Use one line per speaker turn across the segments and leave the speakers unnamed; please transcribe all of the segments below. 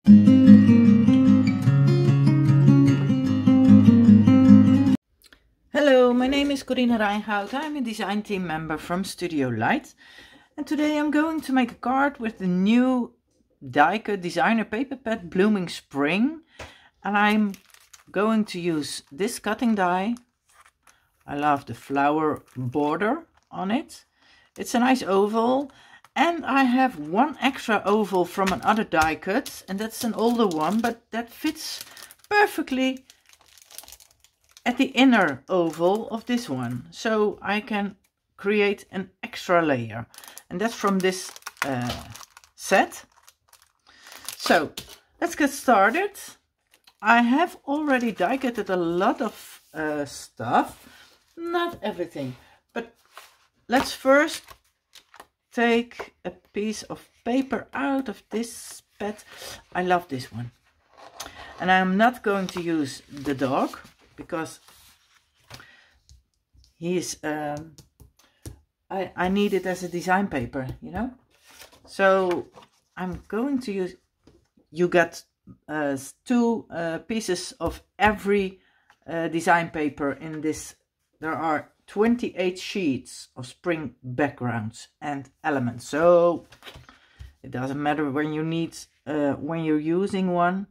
Hello, my name is Corinne Rijnhout. I'm a design team member from Studiolight, and today I'm going to make a card with the new die-cut designer paper pad Blooming Spring, and I'm going to use this cutting die. I love the flower border on it. It's a nice oval, and I have one extra oval from another die cut, and that's an older one, but that fits perfectly at the inner oval of this one, so I can create an extra layer, and that's from this set. So let's get started. I have already die cutted a lot of stuff, not everything, but let's first take a piece of paper out of this pad. I love this one, and I'm not going to use the dog because he's I need it as a design paper, you know. So I'm going to use, you got two pieces of every design paper in this. There are 28 sheets of spring backgrounds and elements, so it doesn't matter when you need when you're using one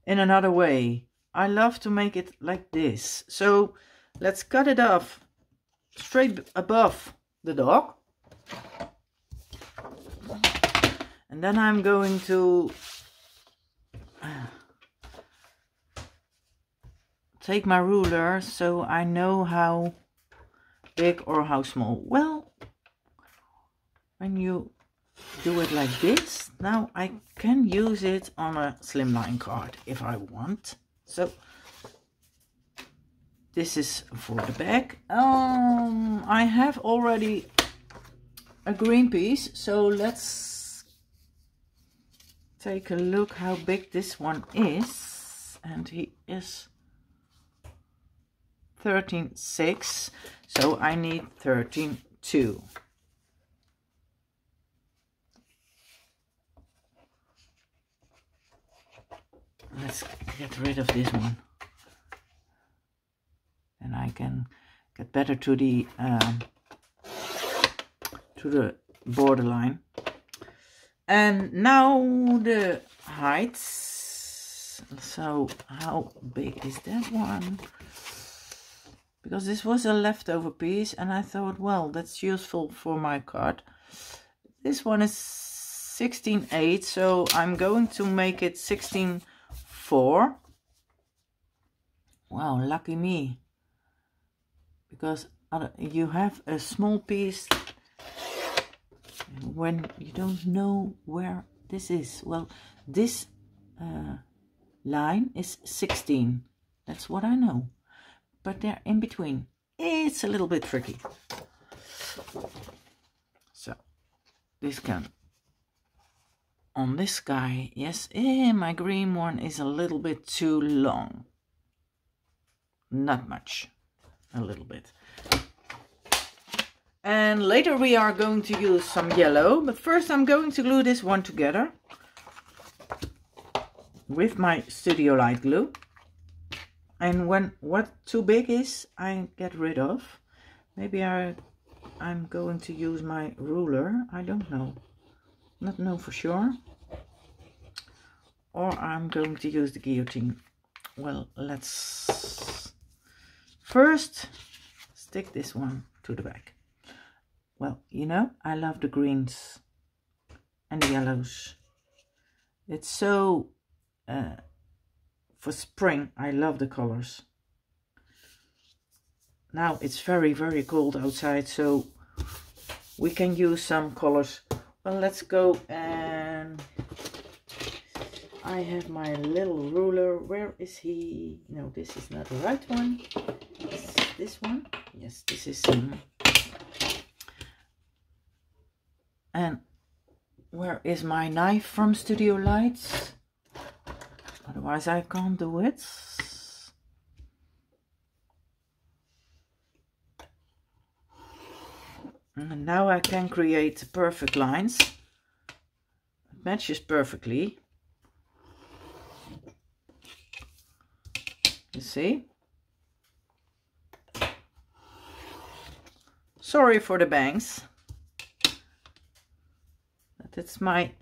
in another way. I love to make it like this, so let's cut it off straight above the dog, and then I'm going to take my ruler so I know how big or how small. Well, when you do it like this, now I can use it on a slimline card if I want. So this is for the back. I have already a green piece, so let's take a look how big this one is, and he is 13.6, so I need 13.2. Let's get rid of this one, and I can get better to the borderline. And now the heights. So how big is that one? Because this was a leftover piece, and I thought, well, that's useful for my card. This one is 16.8, so I'm going to make it 16.4. Wow, lucky me, because you have a small piece when you don't know where this is. Well, this line is 16, that's what I know, but they're in between. It's a little bit tricky. So this can on this guy, yes. My green one is a little bit too long. Not much, a little bit. And later we are going to use some yellow, but first I'm going to glue this one together with my Studiolight glue. And when what too big is, I get rid of. Maybe I'm going to use my ruler, I don't know. Not know for sure. Or I'm going to use the guillotine. Well, let's first stick this one to the back. Well, you know, I love the greens and the yellows. It's so, for spring, I love the colors. Now it's very, very cold outside, so we can use some colors. Well, let's go, and I have my little ruler. Where is he? No, this is not the right one. Is this one? Yes, this is him. And where is my knife from Studiolight? Otherwise I can't do it. And now I can create perfect lines. It matches perfectly. You see? Sorry for the bangs. But it's my,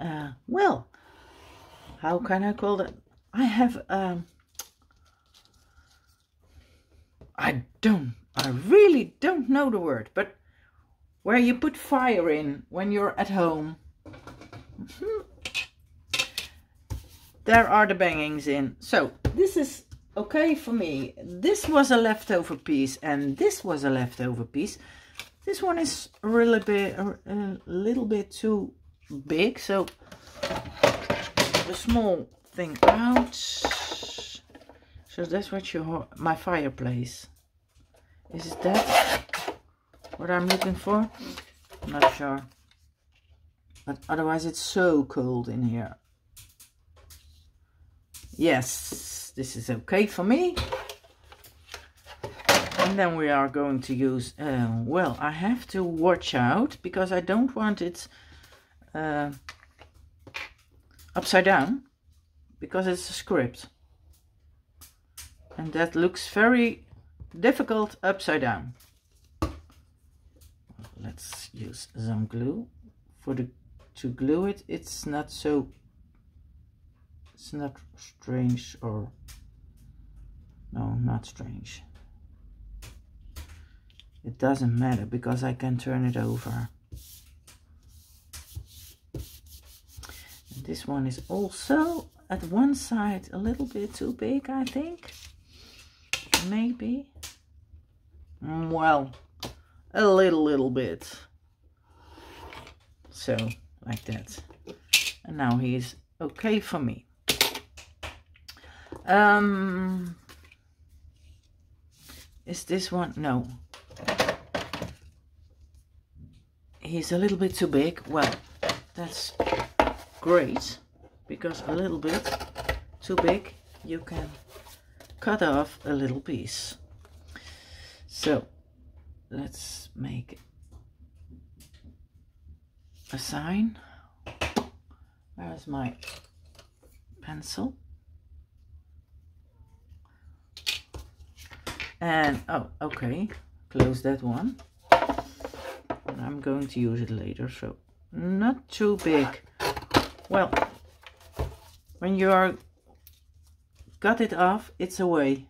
well, how can I call that? I have, I really don't know the word, but where you put fire in when you're at home. There are the bangings in. So this is okay for me. This was a leftover piece and this was a leftover piece. This one is a little bit too big, so the small thing out. So that's what my fireplace. Is that what I'm looking for? I'm not sure. But otherwise it's so cold in here. Yes, this is okay for me. And then we are going to use, well, I have to watch out because I don't want it upside down because it's a script. And that looks very difficult upside down. Let's use some glue to glue it. It's not strange, or no, not strange. It doesn't matter because I can turn it over. And this one is also at one side a little bit too big, I think. Maybe. Well, a little bit. So, like that. And now he is okay for me. Is this one? No. He's a little bit too big. Well, that's great, because a little bit too big, you can cut off a little piece. So let's make a sign. Where's my pencil? And oh, okay, close that one. And I'm going to use it later, so not too big. Well, when you are got it off, it's away.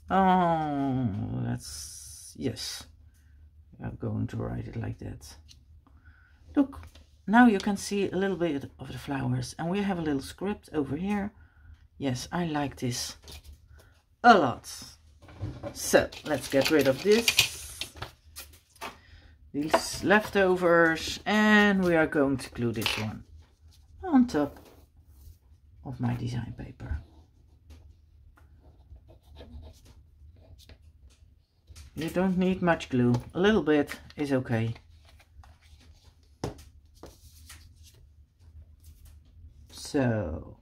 Oh, that's, yes, I'm going to write it like that. Look, now you can see a little bit of the flowers, and we have a little script over here. Yes, I like this a lot. So let's get rid of these leftovers, and we are going to glue this one on top of my design paper. You don't need much glue, a little bit is okay. So,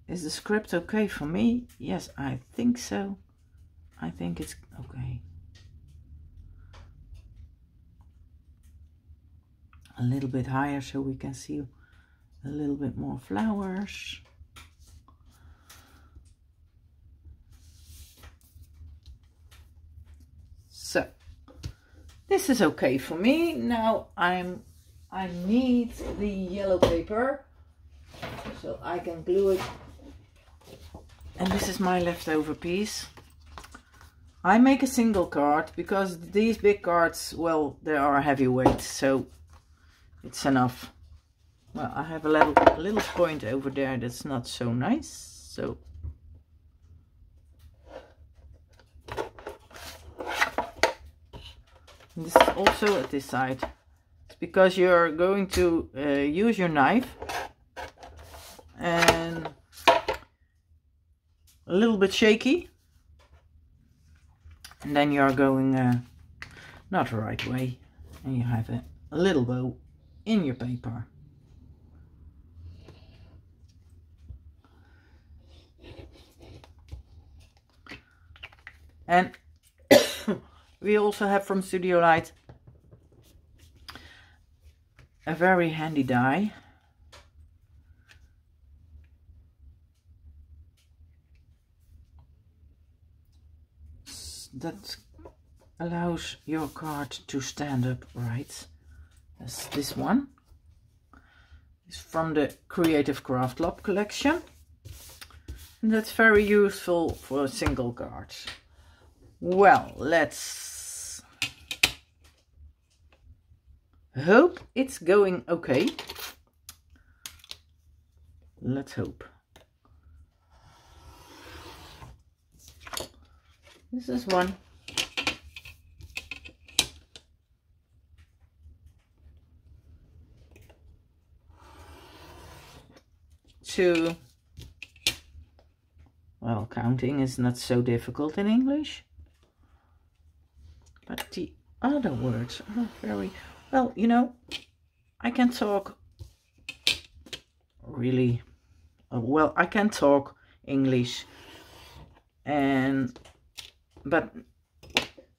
is the script okay for me? Yes, I think so. I think it's okay. A little bit higher so we can see a little bit more flowers. So this is okay for me. Now I need the yellow paper so I can glue it. And this is my leftover piece. I make a single card because these big cards, well, they are heavyweight, so it's enough. Well, I have a little point over there that's not so nice, so and this is also at this side. It's because you're going to use your knife and a little bit shaky, and then you're going not the right way, and you have a little bow in your paper. And we also have from Studiolight a very handy die. that allows your card to stand up right. That's this one. It's from the Creative Craft Lab collection. And that's very useful for single cards. Well, let's hope it's going okay. Let's hope. This is one. Two. Well, counting is not so difficult in English. But the other words are very... Well, you know, I can talk really... Well, I can talk English. But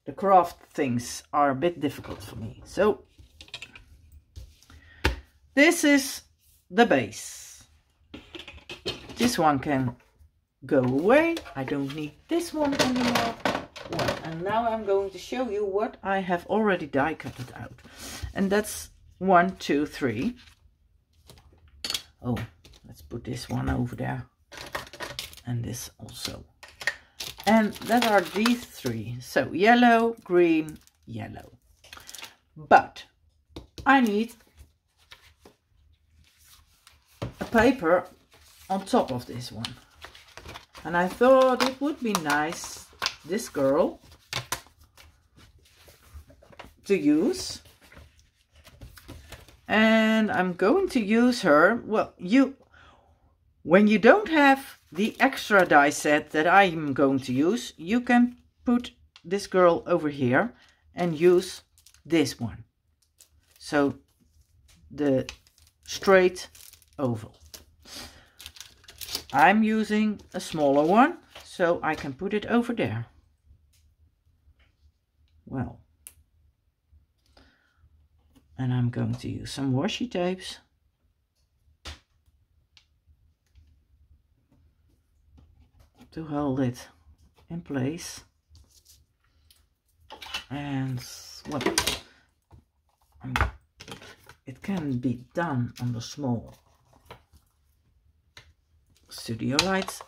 the craft things are a bit difficult for me. So, this is the base. This one can go away. I don't need this one anymore. Well, and now I'm going to show you what I have already die cut it out. And that's 1, 2, 3. Oh, let's put this one over there. And this also. And that are these 3. So yellow, green, yellow. But I need a paper on top of this one. And I thought it would be nice, this girl, to use. And I'm going to use her. Well, when you don't have the extra die set that I'm going to use, you can put this girl over here and use this one. So the straight oval. I'm using a smaller one, so I can put it over there. Well, and I'm going to use some washi tapes. To hold it in place. And well, it can be done on the small Studiolight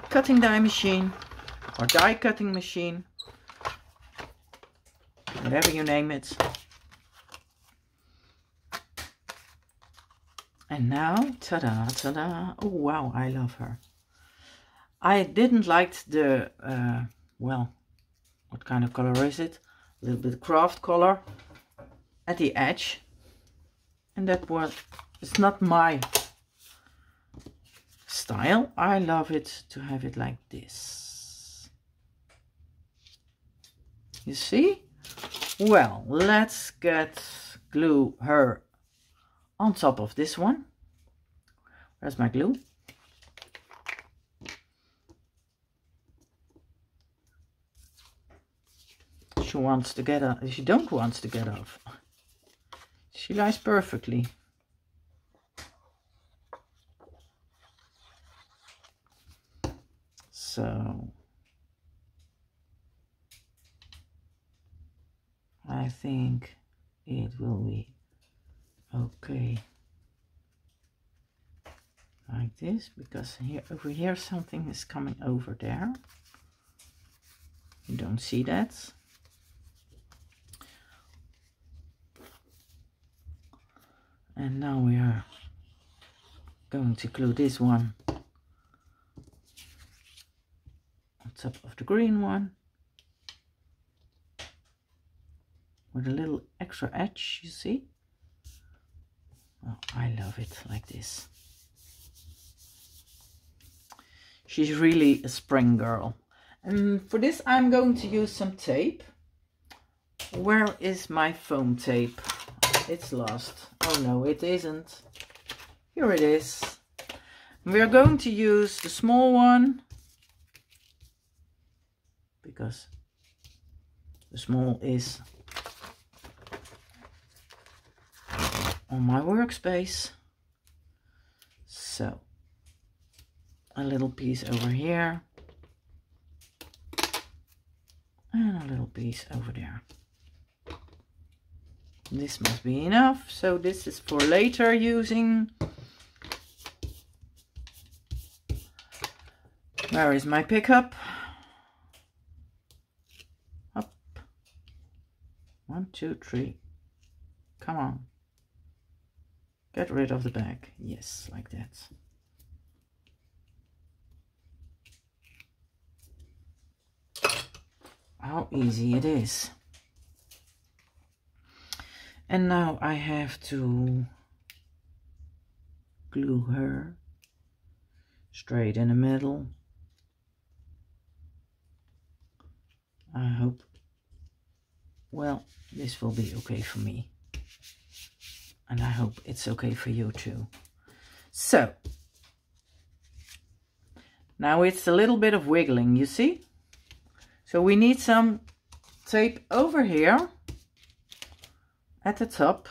cutting die machine or die cutting machine, whatever you name it. And now, ta-da, ta-da! Oh wow, I love her. I didn't like the, well, what kind of color is it? A little bit craft color at the edge. And that was, it's not my style. I love it to have it like this. You see? Well, let's glue her on top of this one. Where's my glue? She wants to get off. She don't want to get off. She lies perfectly. So I think it will be okay like this, because here over here something is coming over there. You don't see that. And now we are going to glue this one on top of the green one with a little extra edge, you see? Oh, I love it like this. She's really a spring girl. And for this I'm going to use some tape. Where is my foam tape? It's lost. Oh no, it isn't. Here it is. We are going to use the small one because the small is on my workspace. So a little piece over here And a little piece over there. This must be enough. So this is for later using. Where is my pickup? Up. 1, 2, 3. Come on. Get rid of the bag. Yes, like that. How easy it is. And now I have to glue her straight in the middle. I hope, well, this will be okay for me. And I hope it's okay for you too. So, now it's a little bit of wiggling, you see? So we need some tape over here at the top.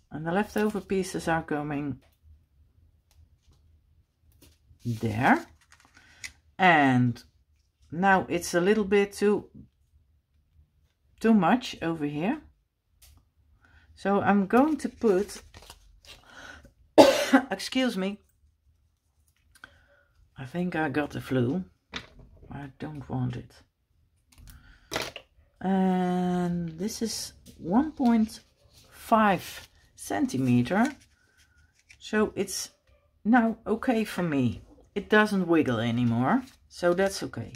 And the leftover pieces are going there. And now it's a little bit too much over here. So I'm going to put, excuse me, I think I got the flu. I don't want it. And this is 1.5 centimeter. So it's now okay for me. It doesn't wiggle anymore. So that's okay.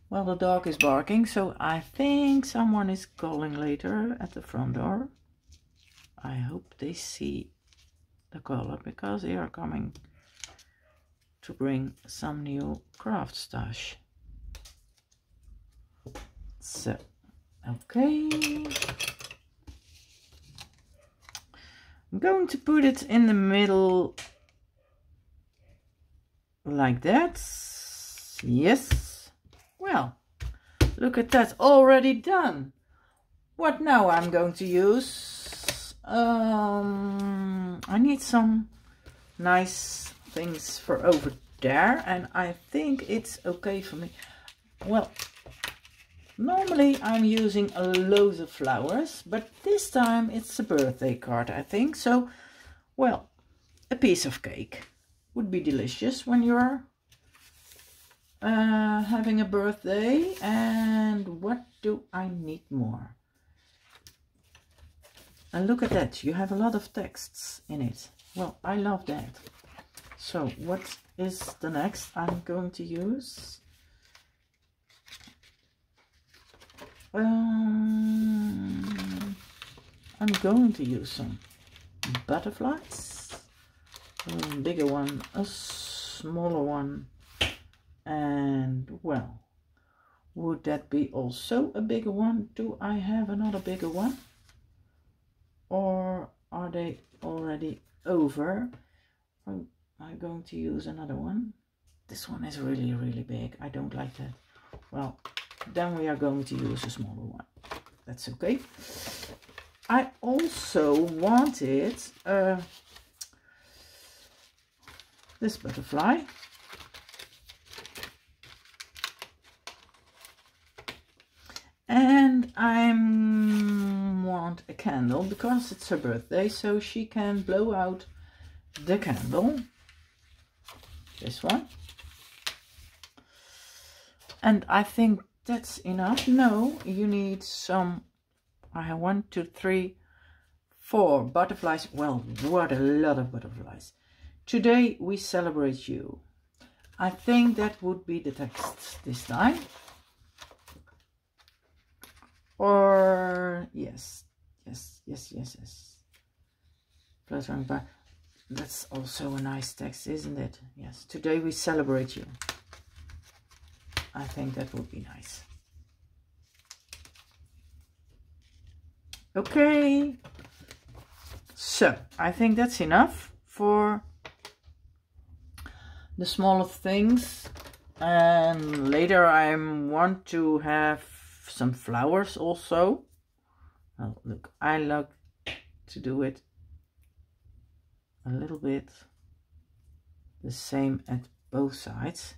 Well, the dog is barking, so I think someone is calling later at the front door. I hope they see the color, because they are coming to bring some new craft stash. So, okay. I'm going to put it in the middle like that. Yes. Well, look at that, already done. What now I'm going to use? I need some nice things for over there, and I think it's okay for me. Well, normally I'm using a load of flowers, but this time it's a birthday card, I think. So, well, a piece of cake would be delicious when you're having a birthday. And what do I need more? And look at that, you have a lot of texts in it. Well, I love that. So what is the next I'm going to use? I'm going to use some butterflies. A bigger one, a smaller one. And well, would that be also a bigger one? Do I have another bigger one? Or are they already over? I'm going to use another one. This one is really, really big. I don't like that. Well, then we are going to use a smaller one. That's okay. I also wanted this butterfly. And I want a candle because it's her birthday, so she can blow out the candle. This one. And I think that's enough. No, you need some. I have 1, 2, 3, 4 butterflies. Well, what a lot of butterflies. Today we celebrate you. I think that would be the text this time. Or yes. Fluttering by. That's also a nice text, isn't it? Yes. Today we celebrate you. I think that would be nice. Okay. So I think that's enough for the smaller things. And later I want to have some flowers also. Oh, look, I like to do it a little bit the same both sides.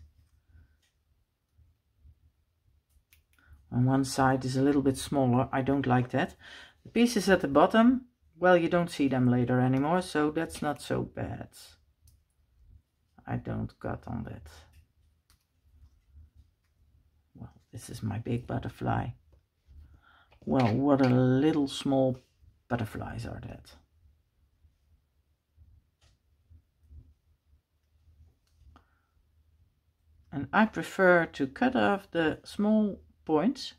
And one side is a little bit smaller. I don't like that. The pieces at the bottom, well, you don't see them later anymore, so that's not so bad. I don't cut on that. Well, this is my big butterfly. Well, what a little small butterflies are that. And I prefer to cut off the small points.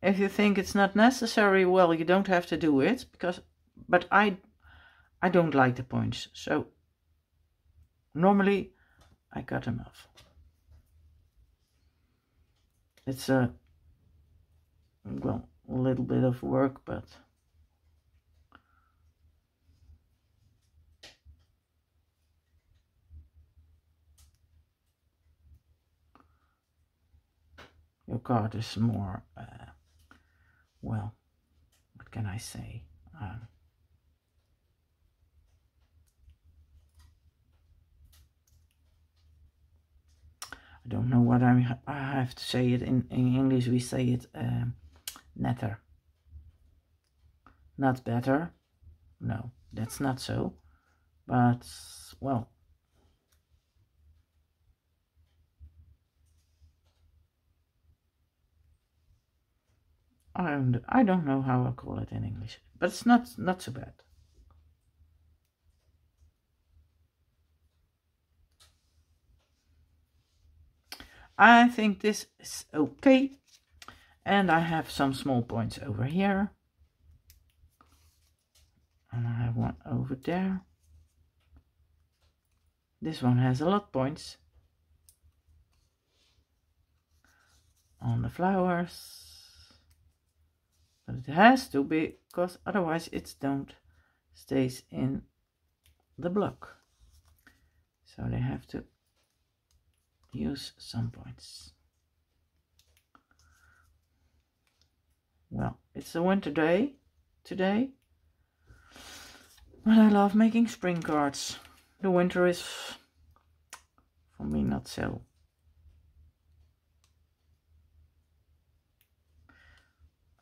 If you think it's not necessary, well, you don't have to do it, but I don't like the points, so normally I cut them off. It's a little bit of work, but your card is more, well, what can I say? I don't know what I have to say it in English. We say it netter, not better. No, that's not so, but well, I don't know how I call it in English, but it's not so bad. I think this is okay, and I have some small points over here, and I have one over there. This one has a lot of points on the flowers, but it has to be, because otherwise it don't stays in the block, so they have to use some points. Well, it's a winter day today, but I love making spring cards. The winter is for me not so.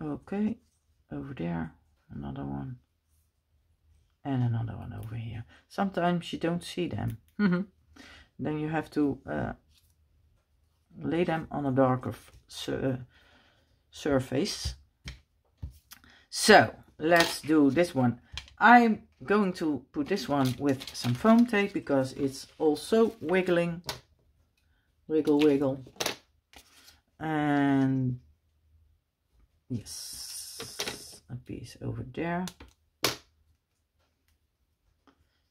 Okay, over there, another one, and another one over here. Sometimes you don't see them. Then you have to lay them on a darker surface. So let's do this one. I'm going to put this one with some foam tape because it's also wiggling. Wiggle, wiggle. And yes, a piece over there.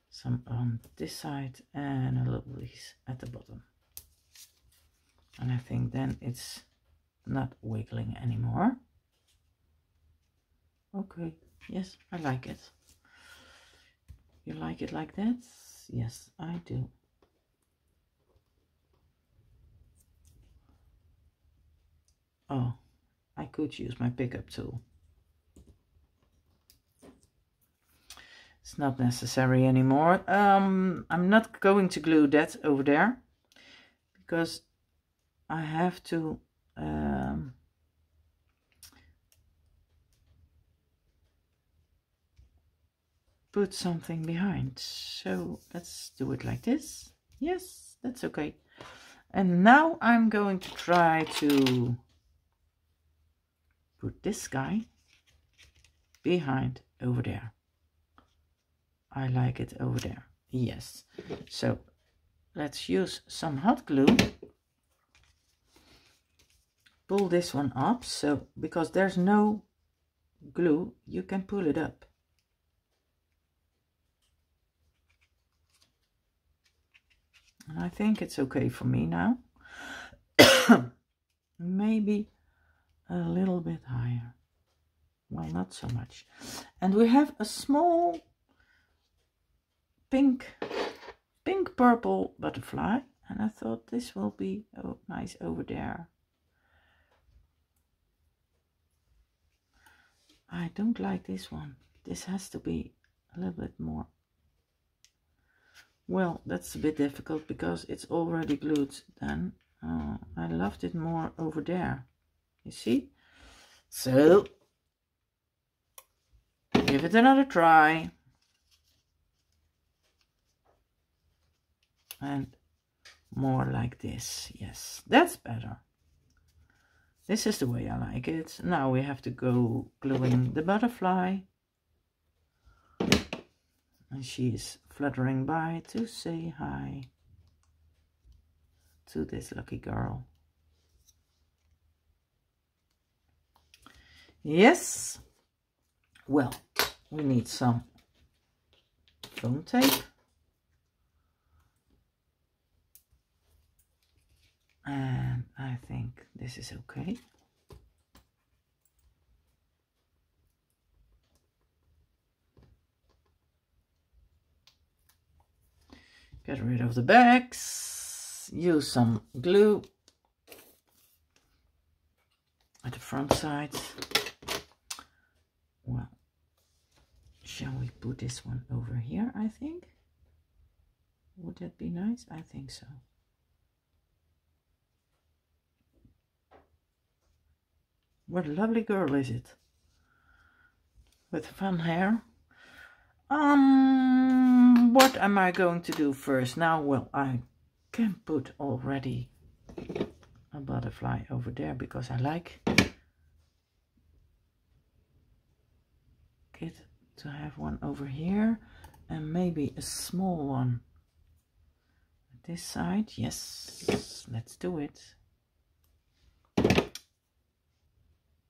Some on this side and a little piece at the bottom. And I think then it's not wiggling anymore. Okay, yes, I like it. You like it like that? Yes, I do. Oh, I could use my pickup tool. It's not necessary anymore. I'm not going to glue that over there because I have to put something behind. So let's do it like this. Yes, that's okay. And now I'm going to try to put this guy behind over there. I like it over there. Yes. So let's use some hot glue. Pull this one up, so because there's no glue, you can pull it up. And I think it's okay for me now. Maybe a little bit higher. Well, not so much. And we have a small pink purple butterfly, and I thought this will be nice over there. I don't like this one. This has to be A little bit more. Well, that's a bit difficult because it's already glued then. Oh, I loved it more over there. You see? So, give it another try. And more like this. Yes, that's better. This is the way I like it. Now we have to go gluing the butterfly. And she is fluttering by to say hi to this lucky girl. Yes. Well, we need some foam tape. And I think this is okay. Get rid of the bags. Use some glue at the front side. Well, shall we put this one over here, I think? Would that be nice? I think so. What a lovely girl is it? With fun hair. What am I going to do first now? Well, I can put already a butterfly over there because I like it to have one over here and maybe a small one at this side. Yes, let's do it.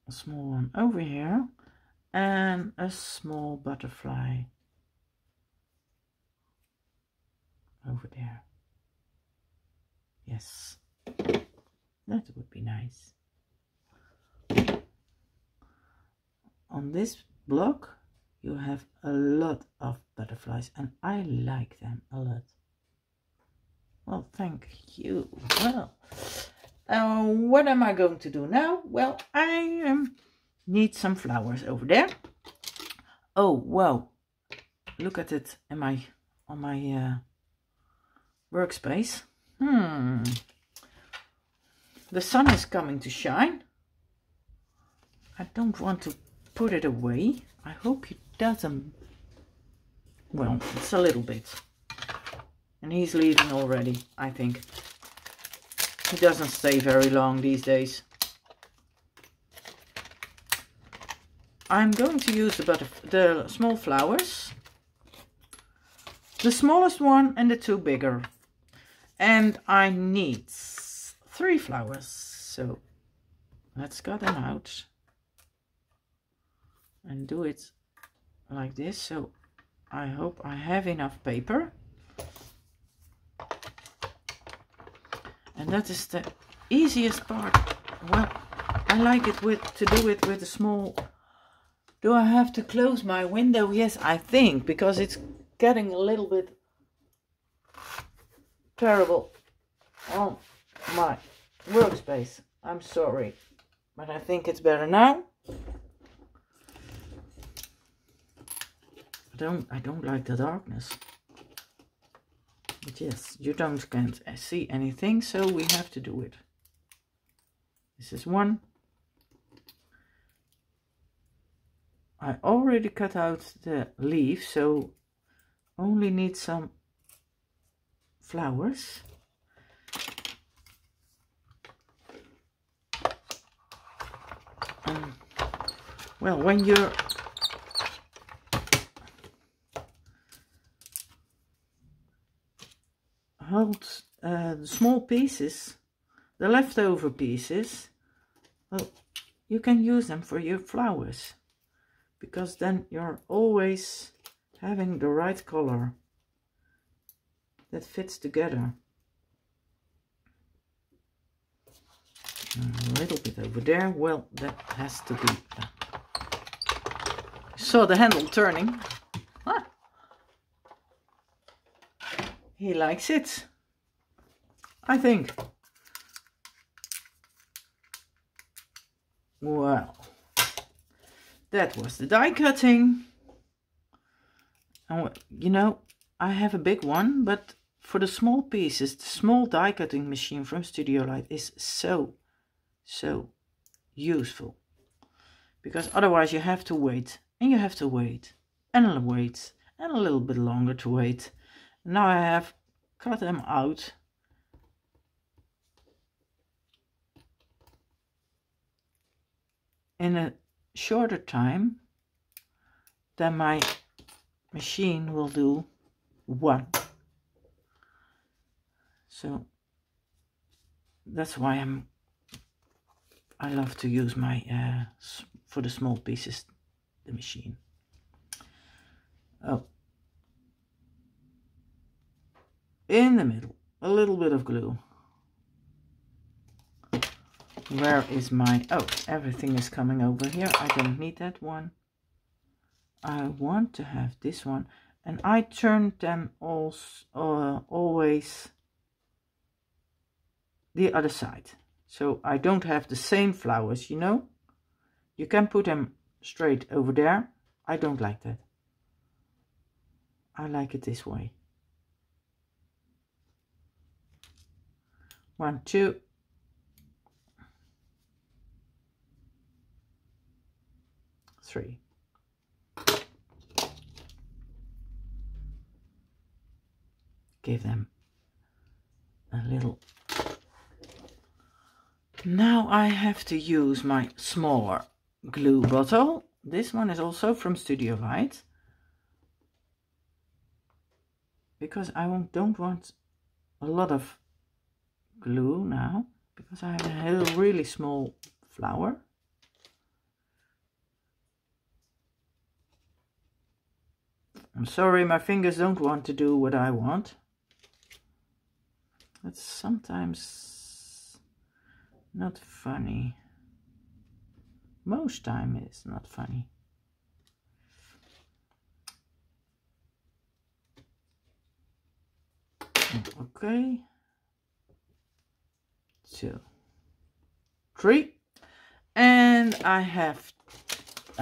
A small one over here and a small butterfly over there. Yes, that would be nice. On this block you have a lot of butterflies and I like them a lot. Well, thank you. Well, what am I going to do now? Well, I need some flowers over there. Oh, wow. Look at it in on my workspace. The sun is coming to shine. I don't want to put it away. I hope it doesn't. Well, it's a little bit. And he's leaving already, I think. He doesn't stay very long these days. I'm going to use the small flowers. The smallest one and the two bigger. And I need 3 flowers. So let's cut them out. And do it like this. So I hope I have enough paper. And that is the easiest part. Well, I like it to do it with a small. Do I have to close my window? Yes, I think, because it's getting a little bit terrible on my workspace. I'm sorry, but I think it's better now. I don't like the darkness. But yes, you can't see anything, so we have to do it. This is one. I already cut out the leaf, so only need some flowers. Well, when you're hold the small pieces, the leftover pieces, well, you can use them for your flowers, because then you're always having the right color that fits together. A little bit over there. Well, that has to be done. Saw the handle turning. Ah. He likes it, I think. Well, that was the die cutting. And you know, I have a big one, but for the small pieces, the small die cutting machine from Studiolight is so useful. Because otherwise you have to wait, and you have to wait, and wait, and a little bit longer to wait. Now I have cut them out. In a shorter time than my machine will do one. So that's why I love to use my for the small pieces the machine. Oh, in the middle a little bit of glue. Where is my, oh, everything is coming over here. I don't need that one. I want to have this one, and I turned them always the other side, so I don't have the same flowers, you know. You can put them straight over there. I don't like that. I like it this way. 1, 2. Three. Give them a little. Now I have to use my smaller glue bottle. This one is also from Studiolight, because I don't want a lot of glue now, because I have a really small flower. I'm sorry, my fingers don't want to do what I want. That's sometimes not funny. Most time it's not funny. Okay. 2, 3. And I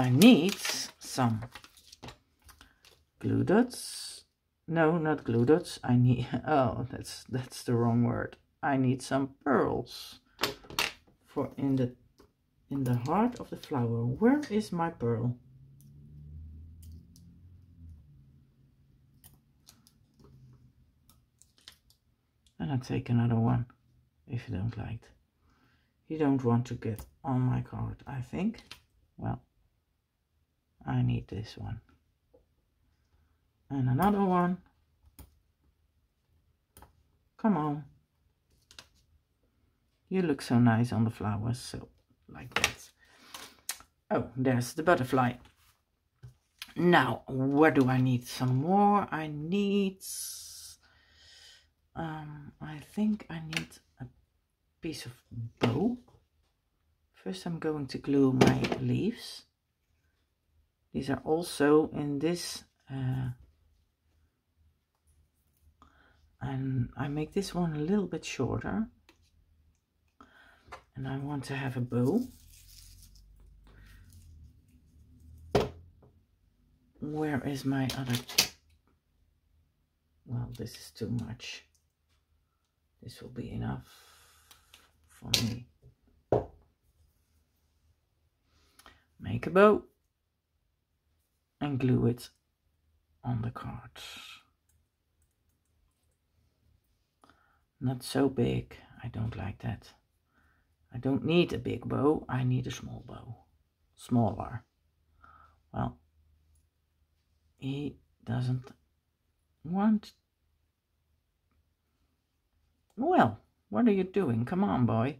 need some glue dots. No, not glue dots. I need, oh, that's the wrong word. I need some pearls for in the heart of the flower. Where is my pearl? And I'll take another one if you don't like it. You don't want to get on my card, I think. Well, I need this one. And another one. Come on. You look so nice on the flowers, so like that. Oh, there's the butterfly. Now, where do I need some more? I need, I think I need a piece of bow. First I'm going to glue my leaves. These are also in this, and I make this one a little bit shorter. And I want to have a bow. Where is my other? Well, this is too much. This will be enough for me. Make a bow and glue it on the card. Not so big, I don't like that. I don't need a big bow, I need a small bow. Smaller. Well, he doesn't want. Well, what are you doing? Come on, boy.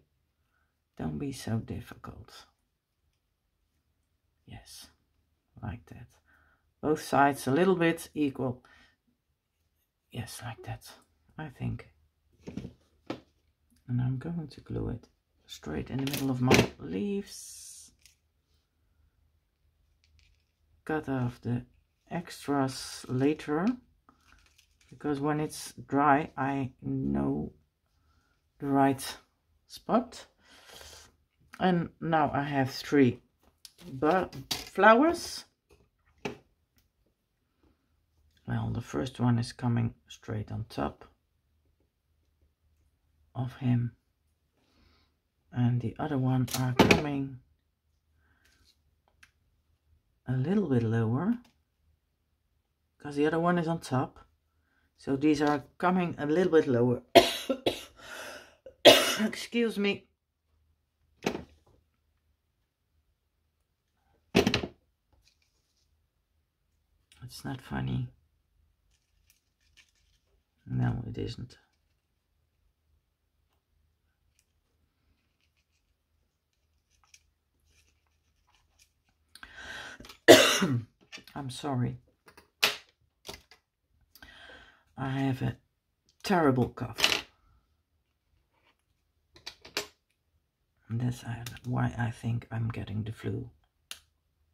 Don't be so difficult. Yes, like that. Both sides a little bit equal. Yes, like that, I think. And I'm going to glue it straight in the middle of my leaves. Cut off the extras later, because when it's dry I know the right spot. And now I have 3 flowers. Well, the first one is coming straight on top of him, and the other one are coming a little bit lower because the other one is on top. So these are coming a little bit lower. Excuse me. It's not funny. No, it isn't. I'm sorry. I have a terrible cough. And that's why I think I'm getting the flu.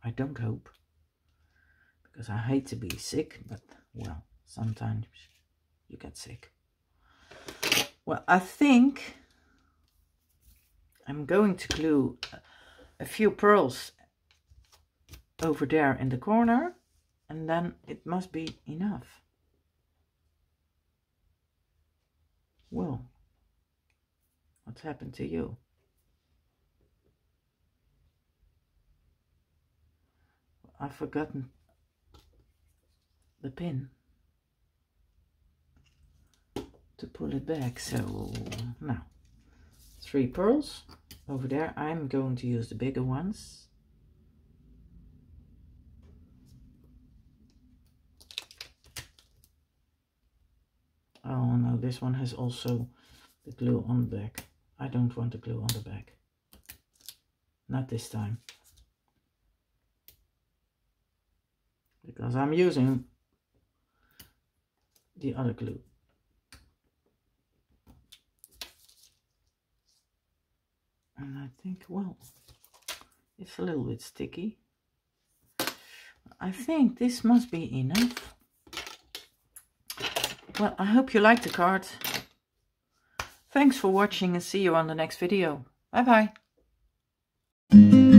I don't hope, because I hate to be sick, but well, sometimes you get sick. Well, I think I'm going to glue a few pearls over there in the corner, and then it must be enough. Well, what's happened to you? I've forgotten the pin to pull it back, so now 3 pearls over there. I'm going to use the bigger ones. Oh no, this one has also the glue on the back. I don't want the glue on the back. Not this time. Because I'm using the other glue. And I think, well, it's a little bit sticky. I think this must be enough. Well, I hope you liked the card. Thanks for watching and see you on the next video. Bye bye.